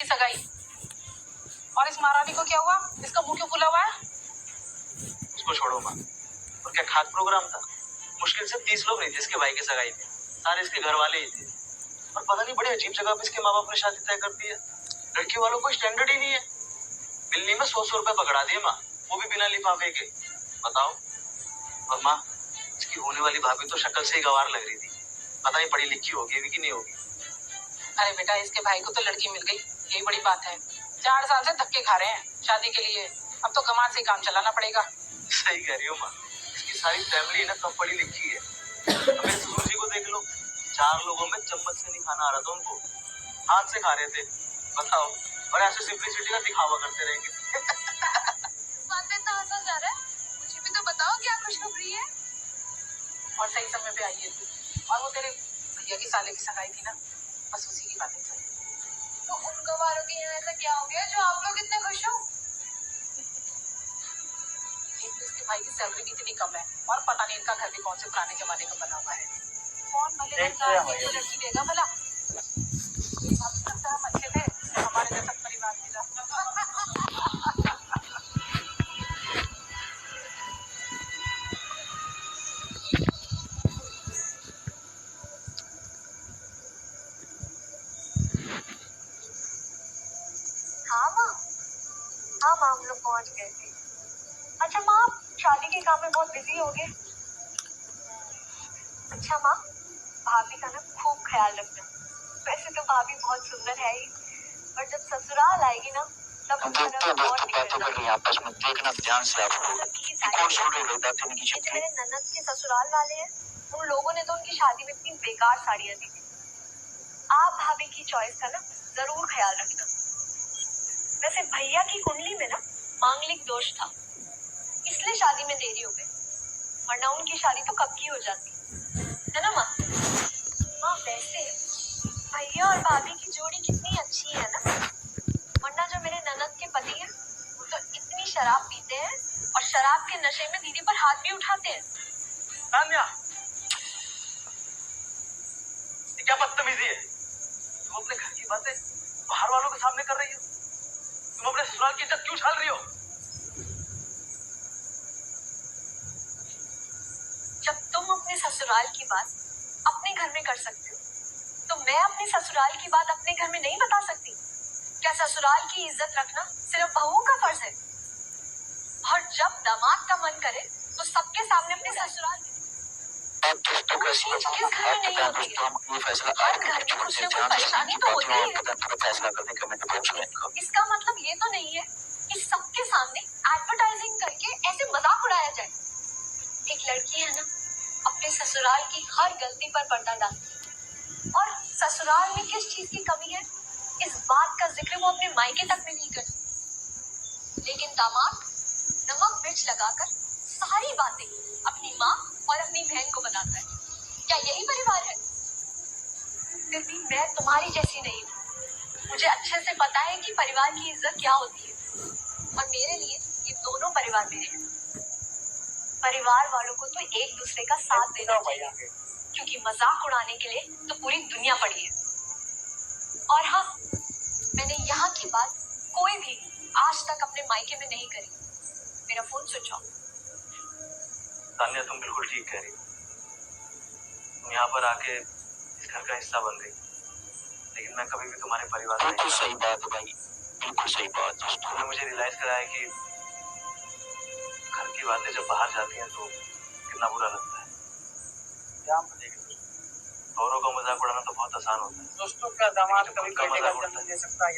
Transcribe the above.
सगाई। और इस महारानी को क्या हुआ? इसका मुंह क्यों फुला हुआ है? उसको छोड़ो माँ। और क्या खास प्रोग्राम था? मुश्किल से 30 लोग नहीं थे इसके भाई की सगाई में, सारे इसके घर वाले ही थे। और पता नहीं बड़ी अजीब जगह पे इसके माँ बाप ने शादी तय कर दी है। लड़की वालों को स्टैंडर्ड ही नहीं है। मिलने में 100 रुपए पकड़ा दिए माँ, वो भी बिना लिफाफे के। बताओ। और माँ, इसकी होने वाली भाभी तो शक्ल से ही गवार लग रही थी। पता नहीं पढ़ी लिखी होगी भी कि नहीं होगी। अरे बेटा, इसके भाई को तो लड़की मिल गई, यही बड़ी बात है। 4 साल से धक्के खा रहे हैं शादी के लिए, अब तो कमाल से काम चलाना पड़ेगा। सही कह रही हो माँ, इसकी सारी फैमिली ना कम पढ़ी लिखी है। मेरे ससुर जी को देख लो, 4 लोगों में चम्मच से नहीं खाना आ रहा था उनको, हाथ से खा रहे थे। बताओ। और ऐसे सिंपलिसिटी का दिखावा करते रहेंगे। बात पे इतना हंसा जा रहा है, मुझे भी तो बताओ क्या खुशखबरी है। और सही समय पे आई है तू। और वो तेरे भैया की साले की सगाई थी ना, बस उसी की बातें चल। तो उन गवारों के यहाँ ऐसा क्या हो गया जो आप लोग इतने खुश हो? एक तो इसके भाई की सैलरी भी इतनी कम है, और पता नहीं इनका घर भी कौन से पुराने जमाने का बना हुआ है। कौन भले घर का लड़की देगा भला? हम अच्छे थे, हमारे जैसा परिवार मिला। हाँ माँ, हाँ माँ, हम लोग पहुँच गए थे। अच्छा माँ, आप शादी के काम में बहुत बिजी हो गए। अच्छा माँ, भाभी का ना खूब ख्याल रखना। वैसे तो भाभी बहुत सुंदर है ही, पर जब ससुराल आएगी ना तब हम देखते हैं दोस्तों बातों कर रही हैं आपस में, देखना ध्यान से आप लोग। कौन सुन रहे लोग बातें की जो मेरे ननद के ससुराल वाले हैं, उन लोगों ने तो उनकी शादी में इतनी बेकार साड़ियाँ दी थी। आप भाभी की चॉइस का ना जरूर ख्याल रखना। वैसे भैया की कुंडली में ना मांगलिक दोष था, इसलिए शादी में देरी हो गई, वरना उनकी शादी तो कब की हो जाती है ना माँ। हाँ वैसे भैया और भाभी की जोड़ी कितनी अच्छी है ना, वरना जो मेरे ननद के पति हैं वो तो इतनी शराब पीते हैं और शराब के नशे में दीदी पर हाथ भी उठाते हैं। तान्या, ये क्या बदतमीजी है? तुम अपने घर की बातें बाहर वालों के सामने कर रही हो। तुम अपने ससुराल की इज्जत क्यों छाल रही हो? जब तुम अपने ससुराल की बात अपने घर में कर सकते हो, तो मैं अपने ससुराल की बात अपने घर में नहीं बता सकती? क्या ससुराल की इज्जत रखना सिर्फ बहुओं का फर्ज है? और जब दामाद का मन करे तो सबके सामने अपने ससुराल दोस्तों का किस घर में नहीं होती है? ये फैसला हर घर में कुछ न कुछ परेशानी तो होती ही है। फैसला करने का मैं पूछ रहा हूँ। इसका मतलब ये तो नहीं है कि सबके सामने एडवर्टाइजिंग करके ऐसे मजाक उड़ाया जाए। एक लड़की है ना, अपने ससुराल की हर गलती पर पर्दा डालती, और ससुराल में किस चीज की कमी है इस बात का जिक्र वो अपने मायके तक में नहीं करती। लेकिन दामाद नमक मिर्च लगाकर सारी बातें अपनी माँ और अपनी बहन को बताता है। क्या यही परिवार है? फिर भी मैं तुम्हारी जैसी नहीं हूँ, मुझे अच्छे से पता है कि परिवार की इज्जत क्या होती है, और मेरे लिए ये दोनों परिवार मेरे हैं। परिवार वालों को तो एक दूसरे का साथ देना चाहिए, क्योंकि मजाक उड़ाने के लिए तो पूरी दुनिया पड़ी है। और हाँ, मैंने यहाँ की बात कोई भी आज तक अपने मायके में नहीं करी। मेरा फोन स्विच ऑफ। तान्या, तुम बिल्कुल ठीक कह रही हो। तुम यहाँ पर आके इस घर का हिस्सा बन गई, लेकिन मैं कभी भी तुम्हारे परिवार से बिल्कुल सही बात है भाई, बिल्कुल सही बात। तुमने मुझे रियलाइज कराया कि घर की बातें जब बाहर जाती हैं तो कितना बुरा लगता है। क्या औरों का मजाक उड़ाना तो बहुत आसान होता है। दोस्तों का दामाद कभी का बेटे का मजाक जन्म दे सकता है या